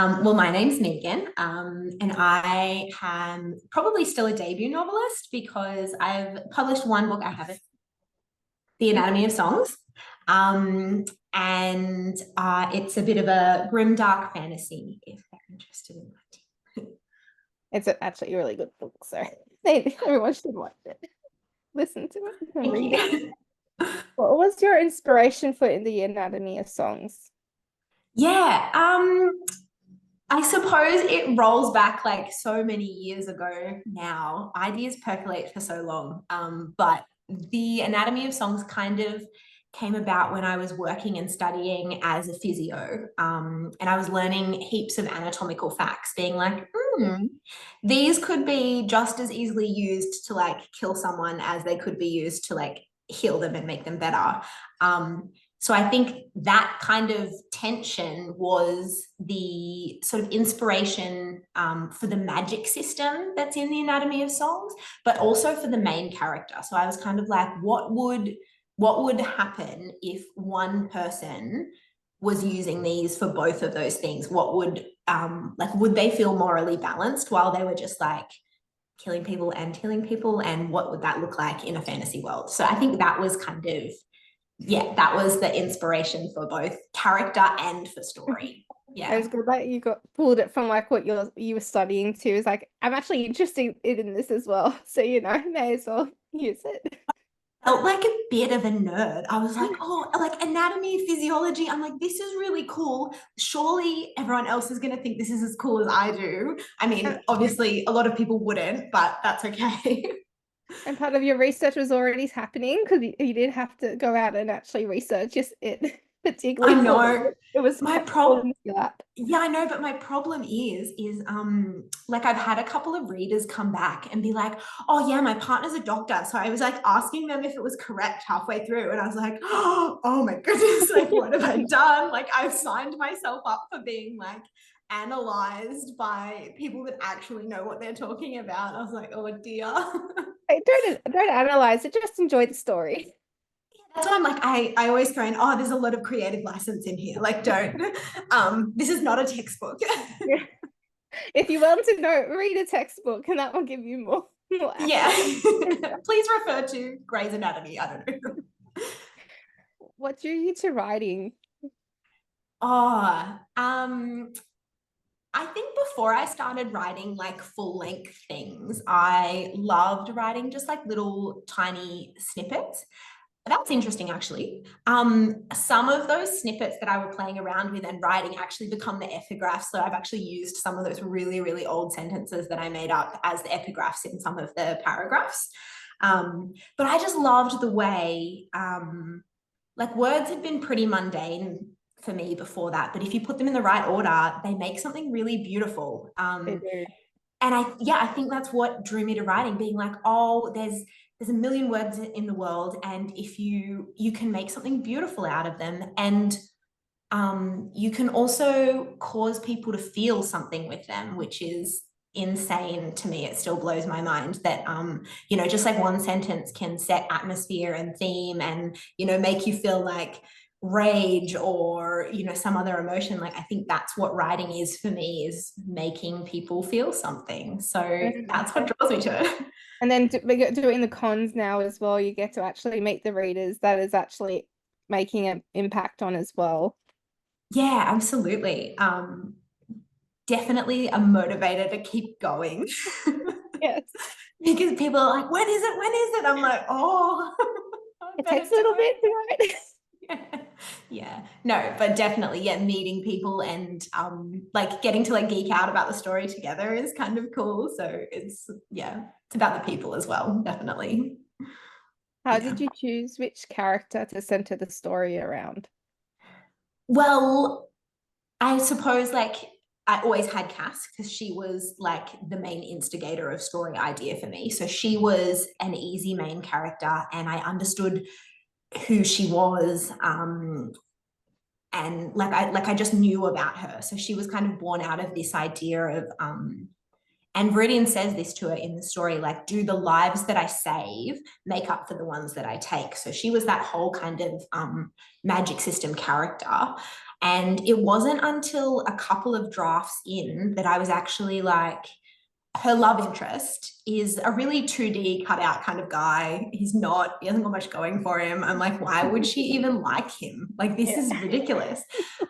Well, my name's Megan, and I am probably still a debut novelist because I've published one book. I have it, The Anatomy of Songs, and it's a bit of a grim, dark fantasy if they're interested in that. It's actually a really good book, so everyone should watch it, listen to it, and Thank read it. you. What was your inspiration for In the Anatomy of Songs? Yeah, I suppose it rolls back like so many years ago now. Ideas percolate for so long. But the Anatomy of Songs kind of came about when I was working and studying as a physio. And I was learning heaps of anatomical facts, being like, these could be just as easily used to like kill someone as they could be used to like heal them and make them better. So I think that kind of tension was the sort of inspiration for the magic system that's in the Anatomy of Songs, but also for the main character. So I was kind of like, what would happen if one person was using these for both of those things? What would like would they feel morally balanced while they were just like killing people and healing people? And what would that look like in a fantasy world? So I think that was kind of yeah, that was the inspiration for both character and for story. I Yeah. was good that you got pulled it from like what you were studying too. It's like I'm actually interested in this as well, so may as well use it. Felt like a bit of a nerd. I was like, oh, like anatomy, physiology. I'm like, this is really cool. Surely everyone else is going to think this is as cool as I do. I mean, obviously, a lot of people wouldn't, but that's okay. And part of your research was already happening because you did have to go out and actually research just it, I particularly for know. it was My falling problem into your lap. Yeah, I know, but my problem is like I've had a couple of readers come back and be like, "Oh yeah, my partner's a doctor." So I was like asking them if it was correct halfway through, and I was like, "Oh my goodness, like what have I done? Like I've signed myself up for being like analyzed by people that actually know what they're talking about." I was like, "Oh dear." Don't analyze it, just enjoy the story. That's why I'm like, I always throw in, oh, there's a lot of creative license in here. Like, don't. This is not a textbook. Yeah. If you want to know, read a textbook and that will give you more Yeah. accurate info. Please refer to Grey's Anatomy. I don't know. What drew you to writing? Oh, I think before I started writing like full length things, I loved writing just like little tiny snippets. That's interesting, actually. Some of those snippets that I were playing around with and writing actually become the epigraphs. So I've actually used some of those really, really old sentences that I made up as the epigraphs in some of the paragraphs. But I just loved the way, like words had been pretty mundane for me before that, but if you put them in the right order, they make something really beautiful. They do. And I think that's what drew me to writing, being like, oh, there's a million words in the world, and if you can make something beautiful out of them, and you can also cause people to feel something with them, which is insane to me. It still blows my mind that just like one sentence can set atmosphere and theme and make you feel like rage or some other emotion. Like I think that's what writing is for me, is making people feel something. So that's what draws me to it. And then we get doing the cons now as well. You get to actually meet the readers that is actually making an impact on as well. Yeah, absolutely. Definitely a motivator to keep going. Yes. Because people are like, when is it? When is it? I'm like, oh, I It better takes a do little bit it. to write. Yeah. Yeah. No, but definitely, yeah, meeting people and like getting to like geek out about the story together is kind of cool. So it's about the people as well, definitely. How Yeah. did you choose which character to center the story around? Well, I suppose like I always had Cass because she was like the main instigator of story idea for me. So she was an easy main character and I understood who she was. And like I just knew about her. So she was kind of born out of this idea of and Viridian says this to her in the story, like, do the lives that I save make up for the ones that I take? So she was that whole kind of magic system character. And it wasn't until a couple of drafts in that I was actually like, her love interest is a really 2D cutout kind of guy. He hasn't got much going for him. I'm like, why would she even like him? Like, this is ridiculous.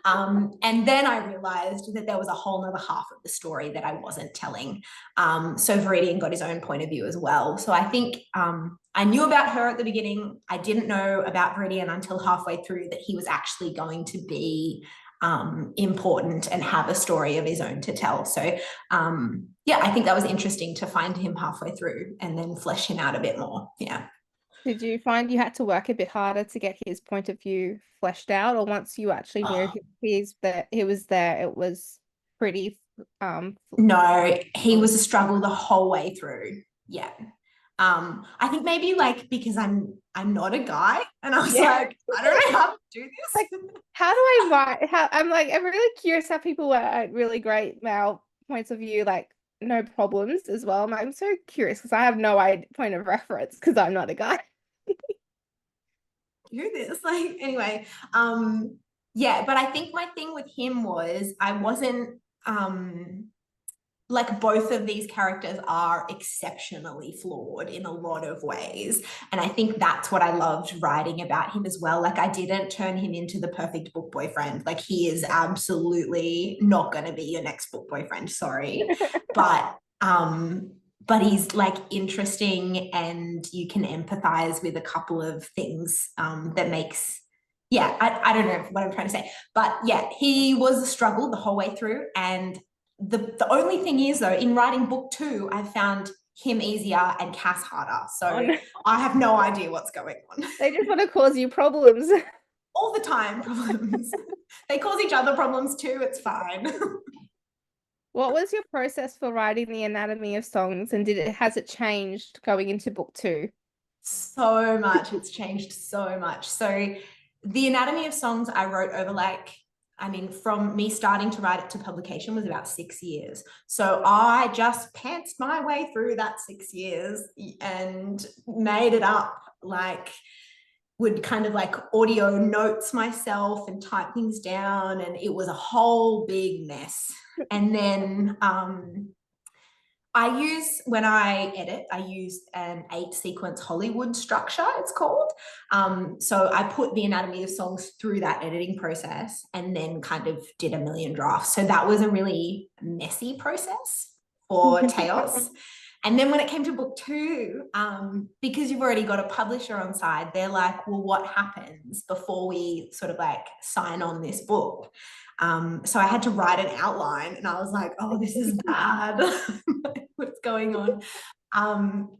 And then I realized that there was a whole nother half of the story that I wasn't telling. So Viridian got his own point of view as well. So I think I knew about her at the beginning. I didn't know about Viridian until halfway through that he was actually going to be important and have a story of his own to tell. So yeah, I think that was interesting to find him halfway through and then flesh him out a bit more. Yeah. Did you find you had to work a bit harder to get his point of view fleshed out, or once you actually knew he was there, it was pretty No, he was a struggle the whole way through. Yeah. I think maybe like because I'm not a guy, and I was like, I don't know how to do this. Like, how do I write? I'm really curious how people were really great male points of view, like no problems as well. I'm so curious because I have no point of reference because I'm not a guy. Do this, like, anyway. Yeah, but I think my thing with him was I wasn't like, both of these characters are exceptionally flawed in a lot of ways. And I think that's what I loved writing about him as well. Like, I didn't turn him into the perfect book boyfriend. Like, he is absolutely not going to be your next book boyfriend. Sorry. But he's like interesting, and you can empathize with a couple of things that makes, yeah, I don't know what I'm trying to say. But yeah, he was a struggle the whole way through. And the only thing is, though, in writing book 2, I found him easier and Cass harder. So I have no idea what's going on. They just want to cause you problems. All the time, problems. They cause each other problems too. It's fine. What was your process for writing The Anatomy of Songs, and has it changed going into book 2? So much. It's changed so much. So The Anatomy of Songs I wrote over from me starting to write it to publication was about 6 years. So I just pantsed my way through that 6 years and made it up, like, would kind of like audio notes myself and type things down, and it was a whole big mess. And then when I edit, I use an 8-sequence Hollywood structure, it's called. So I put The Anatomy of Songs through that editing process and then kind of did a million drafts. So that was a really messy process for Teos. And then when it came to book 2, because you've already got a publisher on side, they're like, well, what happens before we sort of like sign on this book? So I had to write an outline, and I was like, oh, this is bad. What's going on?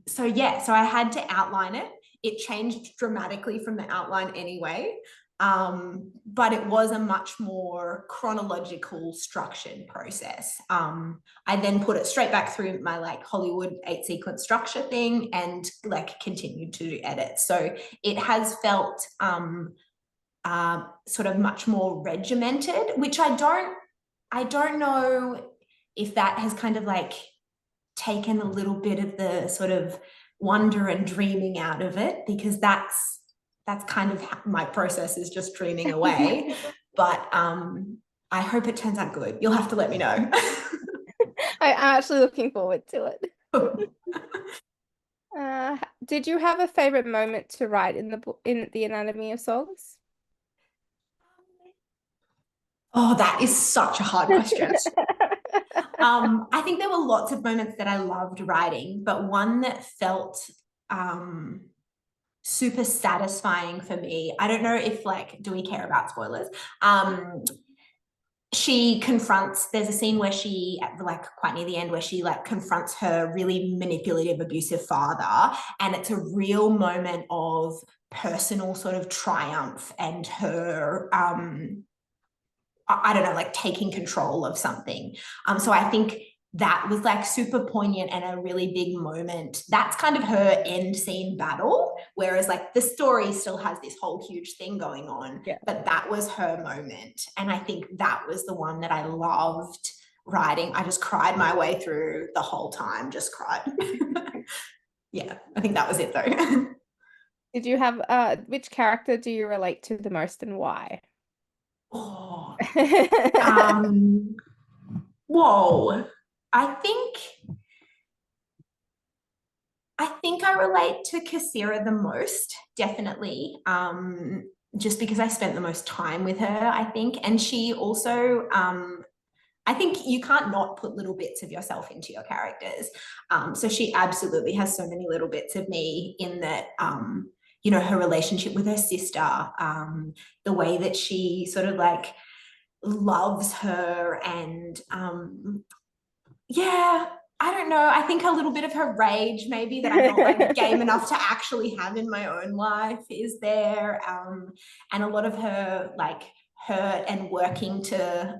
So I had to outline it. It changed dramatically from the outline anyway. But it was a much more chronological, structured process. I then put it straight back through my like Hollywood 8-sequence structure thing and like continued to do edits. So it has felt sort of much more regimented, which I don't know if that has kind of like taken a little bit of the sort of wonder and dreaming out of it, because that's kind of my process, is just dreaming away. But I hope it turns out good. You'll have to let me know. I'm actually looking forward to it. Did you have a favorite moment to write in the book, in The Anatomy of Songs? Oh, that is such a hard question. I think there were lots of moments that I loved writing, but one that felt super satisfying for me. I don't know if do we care about spoilers? There's a scene where she, quite near the end, where she confronts her really manipulative, abusive father. And it's a real moment of personal sort of triumph and her, I don't know, taking control of something. So I think that was super poignant and a really big moment. That's kind of her end scene battle, whereas the story still has this whole huge thing going on. Yeah. But that was her moment, and I think that was the one that I loved writing. I just cried my way through the whole time, just cried. Yeah, I think that was it though. Did you have which character do you relate to the most and why? Oh, Um, whoa. I think I relate to Kassira the most, definitely. Just because I spent the most time with her, I think. And she also, I think you can't not put little bits of yourself into your characters. So she absolutely has so many little bits of me in that, her relationship with her sister, the way that she sort of like loves her and yeah, I don't know. I think a little bit of her rage, maybe that I'm not like game enough to actually have in my own life, is there. And a lot of her like hurt and working to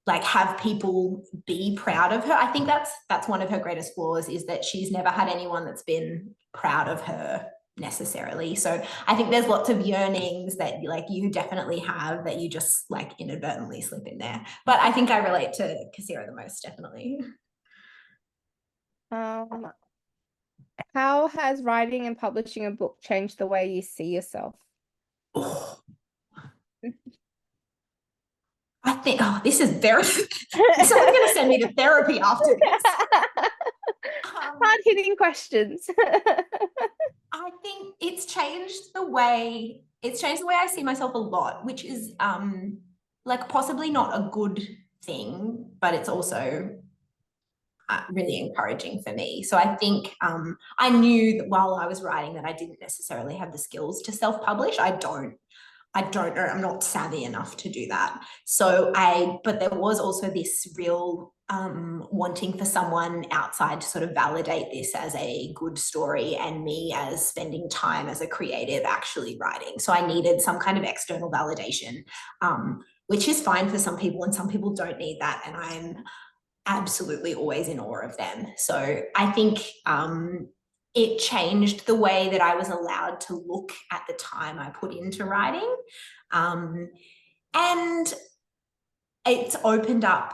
like have people be proud of her. I think that's one of her greatest flaws, is that she's never had anyone that's been proud of her necessarily. So I think there's lots of yearnings that like you definitely have that you just like inadvertently slip in there. But I think I relate to Kassira the most, definitely. Um, how has writing and publishing a book changed the way you see yourself? Oh, I think, this is very, someone's going to send me to therapy after this. Hard-hitting questions. I think it's changed the way I see myself a lot, which is like possibly not a good thing, but it's also really encouraging for me. So I think I knew that while I was writing that I didn't necessarily have the skills to self-publish. I don't know. I'm not savvy enough to do that. But there was also this real wanting for someone outside to sort of validate this as a good story and me as spending time as a creative actually writing. So I needed some kind of external validation, which is fine for some people, and some people don't need that. And I'm absolutely always in awe of them. So I think it changed the way that I was allowed to look at the time I put into writing. And it's opened up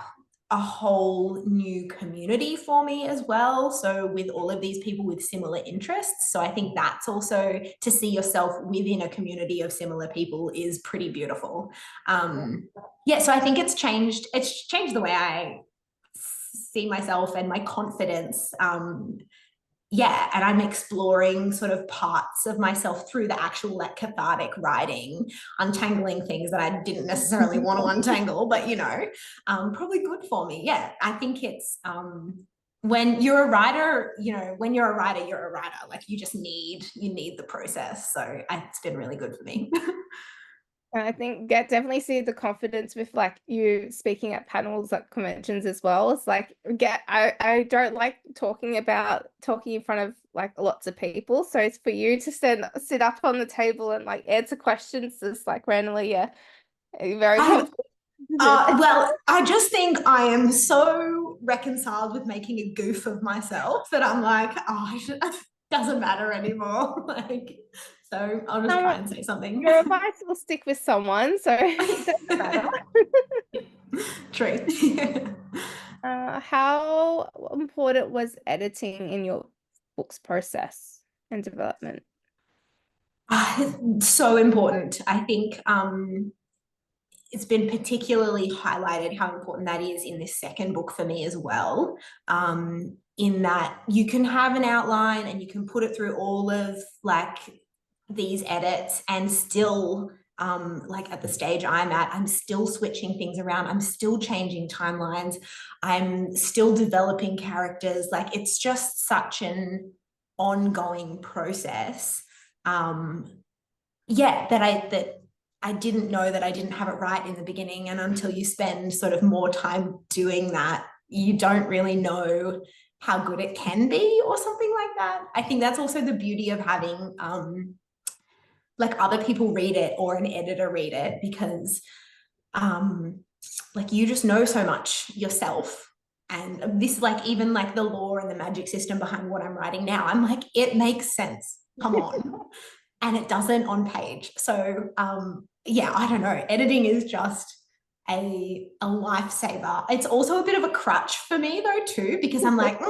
a whole new community for me as well. So with all of these people with similar interests. So I think that's also, to see yourself within a community of similar people is pretty beautiful. So I think it's changed the way I see myself and my confidence. And I'm exploring sort of parts of myself through the actual like cathartic writing, untangling things that I didn't necessarily want to untangle, but probably good for me. Yeah, I think it's when you're a writer, you're a writer. Like you need the process. So it's been really good for me. And I think definitely see the confidence with like you speaking at panels at conventions as well. It's like I don't like talking in front of like lots of people. So it's for you to sit up on the table and like answer questions just like randomly. Yeah. Very confident. Well, I just think I am so reconciled with making a goof of myself that I'm like, it doesn't matter anymore. Like, so I'll just try and say something. Your advice will stick with someone, so it doesn't matter. True. How important was editing in your book's process and development? So important. I think it's been particularly highlighted how important that is in this second book for me as well. In that you can have an outline and you can put it through all of like these edits and still like at the stage I'm at, I'm still switching things around. I'm still changing timelines. I'm still developing characters. Like it's just such an ongoing process. That I didn't know that I didn't have it right in the beginning. And until you spend sort of more time doing that, you don't really know how good it can be or something like that. I think that's also the beauty of having like other people read it or an editor read it, because like you just know so much yourself. And this, like, even like the lore and the magic system behind what I'm writing now, I'm like, it makes sense. Come on. And it doesn't on page. So I don't know. Editing is just a lifesaver. It's also a bit of a crutch for me though too, because I'm like,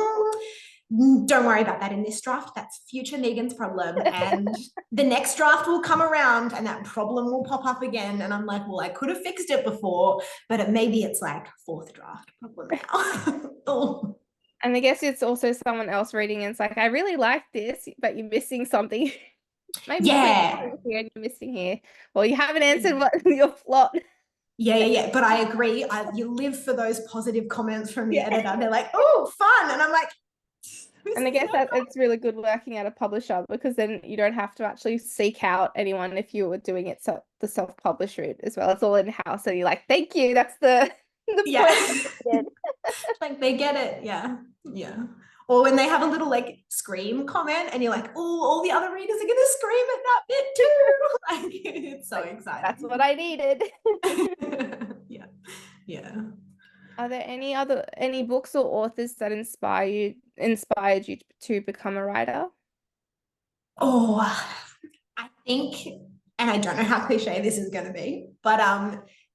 don't worry about that in this draft. That's future Megan's problem. And the next draft will come around and that problem will pop up again. And I'm like, well, I could have fixed it before, but maybe it's like fourth draft problem now. Oh. And I guess it's also someone else reading and it's like, I really like this, but you're missing something. Maybe Yeah. here and you're missing here. Or you haven't answered what your plot. Yeah. But I agree. You live for those positive comments from the editor. They're like, oh, fun. And I'm like, and I guess that it's really good working at a publisher because then you don't have to actually seek out anyone if you were doing it the self-published route as well. It's all in-house. So you're like, thank you. That's the point. Like they get it. Yeah. Or when they have a little like scream comment and you're like, oh, all the other readers are going to scream at that bit too. Like, it's so exciting. That's what I needed. Yeah. Are there any books or authors that inspired you to become a writer? Oh, I think, and I don't know how cliche this is going to be, but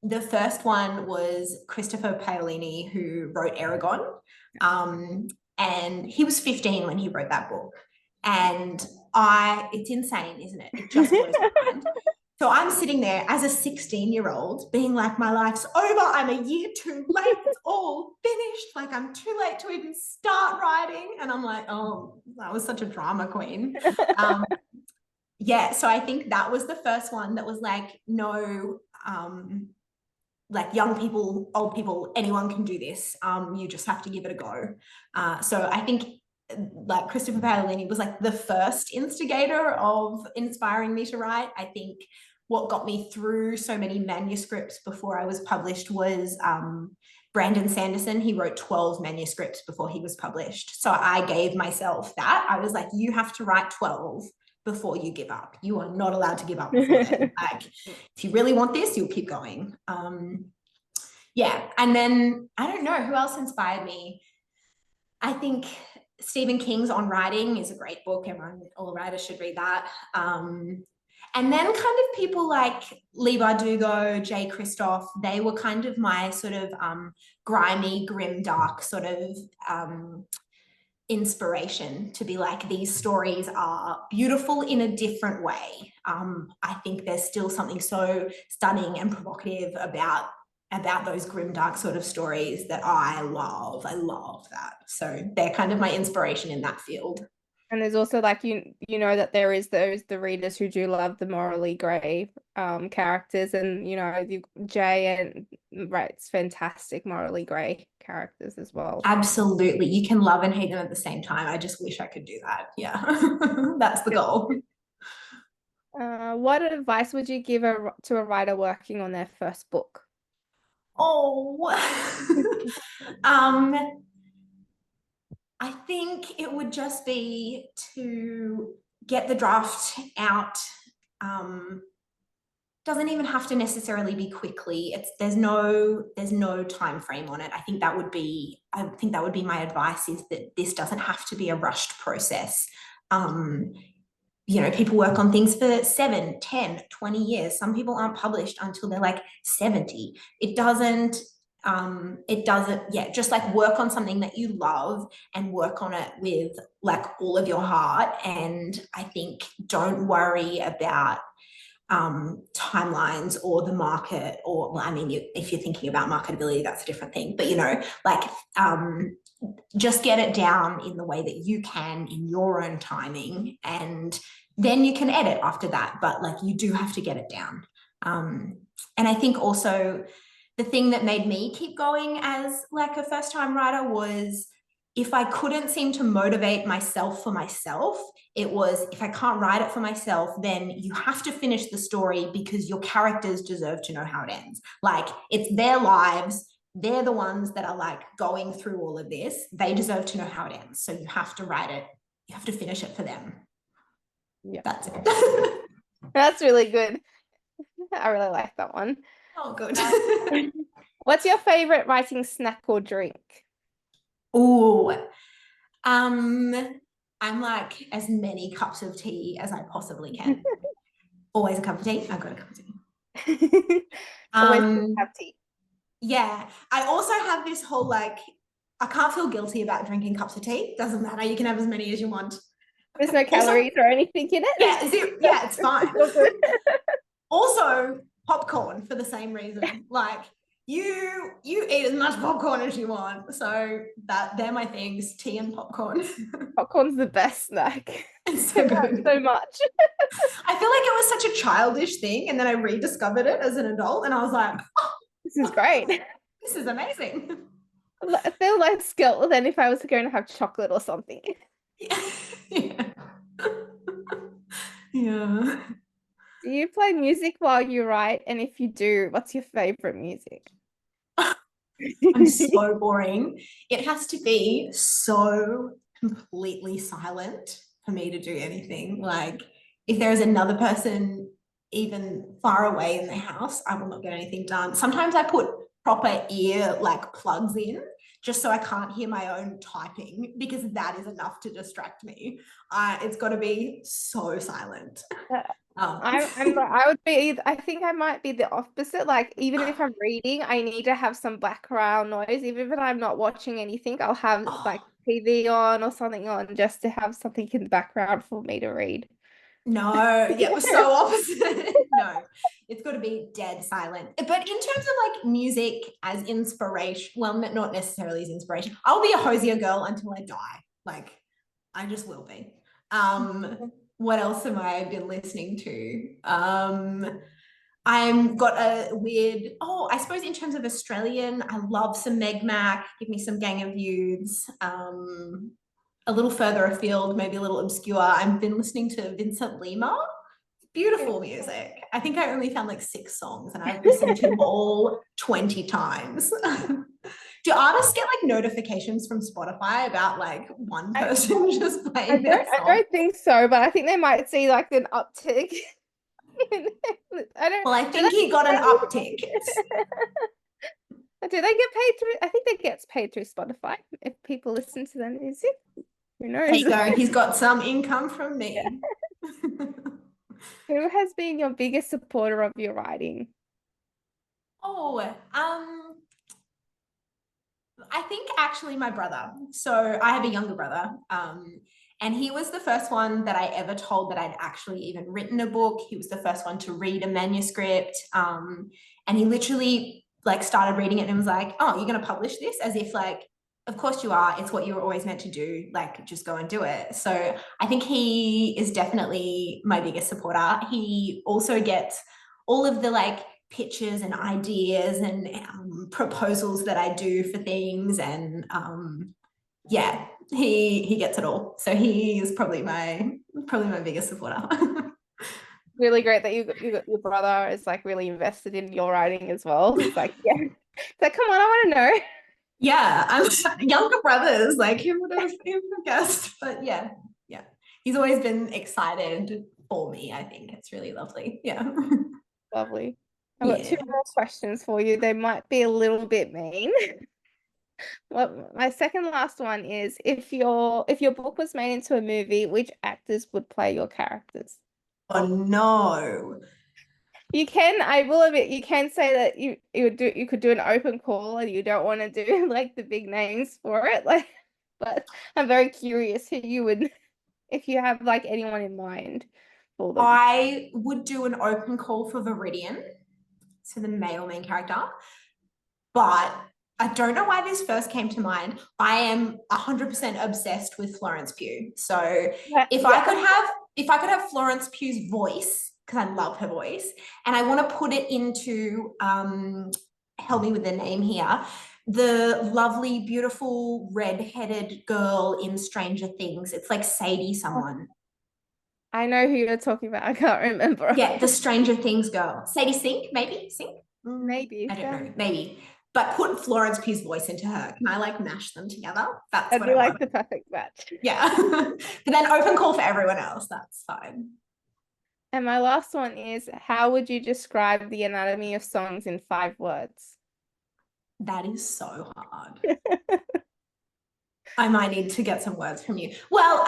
the first one was Christopher Paolini, who wrote Eragon. And he was 15 when he wrote that book. And it's insane, isn't it? It just blows my mind. So I'm sitting there as a 16-year-old being like, my life's over. I'm a year too late. It's all finished. Like I'm too late to even start writing. And I'm like, oh, I was such a drama queen. Yeah. So I think that was the first one that was like, no, like young people, old people, anyone can do this. You just have to give it a go. So I think like Christopher Paolini was like the first instigator of inspiring me to write. I think what got me through so many manuscripts before I was published was Brandon Sanderson. He wrote 12 manuscripts before he was published. So I gave myself that. I was like, you have to write 12 before you give up. You are not allowed to give up before then. Like, if you really want this, you'll keep going. Yeah. And then I don't know who else inspired me. I think Stephen King's On Writing is a great book. All writers should read that. And then kind of people like Leigh Bardugo, Jay Kristoff, they were kind of my sort of grimy, grim, dark sort of inspiration to be like, these stories are beautiful in a different way. I think there's still something so stunning and provocative about those grim, dark sort of stories that I love. I love that. So they're kind of my inspiration in that field. And there's also like, you know that there is the readers who do love the morally grey characters, and Jay writes fantastic morally grey characters as well. Absolutely. You can love and hate them at the same time. I just wish I could do that. Yeah. That's the goal. What advice would you give to a writer working on their first book? Oh, I think it would just be to get the draft out. Doesn't even have to necessarily be quickly. There's no time frame on it. I think that would be my advice, is that this doesn't have to be a rushed process. People work on things for 7, 10, 20 years. Some people aren't published until they're like 70. It doesn't, just like work on something that you love and work on it with like all of your heart. And I think don't worry about timelines or the market, or, well, I mean, if you're thinking about marketability, that's a different thing, but just get it down in the way that you can in your own timing, and then you can edit after that. But like, you do have to get it down. And I think also the thing that made me keep going as like a first-time writer was, if I couldn't seem to motivate myself for myself, it was, if I can't write it for myself, then you have to finish the story because your characters deserve to know how it ends. Like, it's their lives. They're the ones that are like going through all of this. They deserve to know how it ends. So you have to write it. You have to finish it for them. Yeah, that's it. That's really good. I really like that one. Oh, good. What's your favorite writing snack or drink? Oh, I'm like as many cups of tea as I possibly can. Always a cup of tea. I've got a cup of tea. Always have tea. Yeah. I also have this whole like, I can't feel guilty about drinking cups of tea. Doesn't matter. You can have as many as you want. There's no Also, calories or anything in it. yeah, it's fine. It's all good. Also, popcorn for the same reason. Like you eat as much popcorn as you want. So they're my things, tea and popcorn. Popcorn's the best snack. It's so good. So much. I feel like it was such a childish thing, and then I rediscovered it as an adult, and I was like, oh, This is great. this is amazing. I feel less guilt than if I was going to have chocolate or something. Yeah. Yeah. Do you play music while you write? And if you do, what's your favorite music? I'm so boring. It has to be so completely silent for me to do anything. Like, if there is another person even far away in the house, I will not get anything done. Sometimes I put proper ear like plugs in just so I can't hear my own typing, because that is enough to distract me. It's got to be so silent. I would be, I think I might be the opposite. Like, even if I'm reading, I need to have some background noise. Even if I'm not watching anything, I'll have like TV on or something on just to have something in the background for me to read. No, yeah, we're so opposite. No, it's got to be dead silent. But in terms of like music as inspiration, well, not necessarily as inspiration, I'll be a Hosier girl until I die. Like, I just will be. What else have I been listening to? I'm got a weird, I suppose in terms of Australian, I love some Meg Mac, give me some Gang of Youths. A little further afield, maybe a little obscure, I've been listening to Vincent Lima. Beautiful music. I think I only found like 6 songs and I've listened to them all 20 times. Do artists get like notifications from Spotify about like one person just playing their song? I don't think so, but I think they might see like an uptick. I think he got an uptick. Do they get paid through? I think they get paid through Spotify if people listen to their music. Who knows? There you go. He's got some income from me. Yeah. Who has been your biggest supporter of your writing? I think actually my brother. So I have a younger brother. And he was the first one that I ever told that I'd actually even written a book. He was the first one to read a manuscript. And he literally like started reading it and was like, oh, you're going to publish this? As if like, of course you are. It's what you were always meant to do. Like, just go and do it. So I think he is definitely my biggest supporter. He also gets all of the like pitches and ideas and proposals that I do for things. And yeah, he gets it all. So he is probably my biggest supporter. Really great that your brother is like really invested in your writing as well. He's like, yeah, it's like, come on, I want to know. Yeah, I'm younger brothers. Like, who would have guessed? But yeah, he's always been excited for me. I think it's really lovely. Yeah, lovely. I've got 2 more questions for you. They might be a little bit mean. Well, my second last one is if your book was made into a movie, which actors would play your characters? Oh no. You can, I will admit, you can say that you could do an open call and you don't want to do like the big names for it. Like, but I'm very curious who you would, if you have like anyone in mind for them. I would do an open call for Viridian, so the male main character, but I don't know why this first came to mind. I am 100% obsessed with Florence Pugh. So if I could have Florence Pugh's voice, because I love her voice, and I want to put it into help me with the name here, the lovely, beautiful, red-headed girl in Stranger Things. It's like Sadie someone. I know who you're talking about. I can't remember. Yeah, the Stranger Things girl. Sadie Sink, maybe? Sink? Maybe. I don't know. Maybe. But put Florence Pugh's voice into her. Can I like mash them together? That's what I like the perfect match. Yeah. But then open call for everyone else. That's fine. And my last one is, how would you describe the anatomy of songs in 5 words? That is so hard. I might need to get some words from you. Well,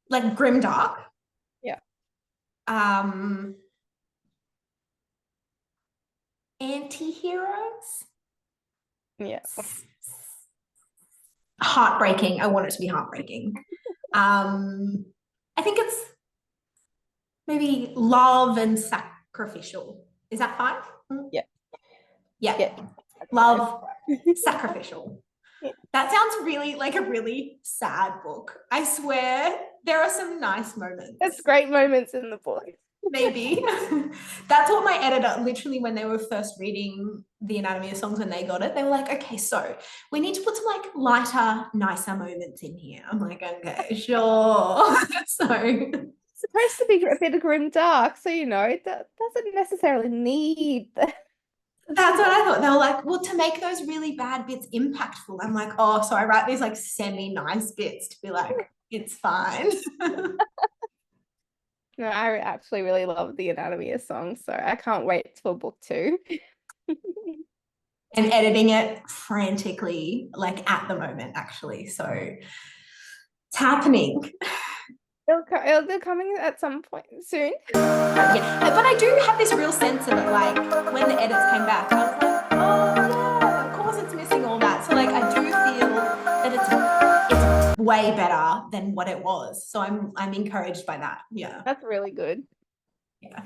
like grimdark. Yeah. Anti-heroes. Yeah. heartbreaking. I want it to be heartbreaking. I think it's maybe love and sacrificial. Is that fine? Yeah. Yeah. Yeah. Love, sacrificial. Yeah. That sounds really like a really sad book. I swear there are some nice moments. There's great moments in the book. Maybe. That's what my editor, literally, when they were first reading The Anatomy of Songs, when they got it, they were like, okay, so we need to put some like lighter, nicer moments in here. I'm like, okay, sure. So It's supposed to be a bit of grim dark, so you know, it doesn't necessarily need the that's what I thought. They were like, well, to make those really bad bits impactful. I'm like, oh, so I write these like semi-nice bits to be like, it's fine. No, I actually really love The Anatomy of Songs, so I can't wait for book 2. And editing it frantically, like at the moment, actually. So it's happening. It'll be coming at some point soon. Yeah, but I do have this real sense of it. Like when the edits came back, I was like, oh yeah, of course it's missing all that. So like I do feel that it's way better than what it was. So I'm encouraged by that. Yeah. That's really good. Yeah.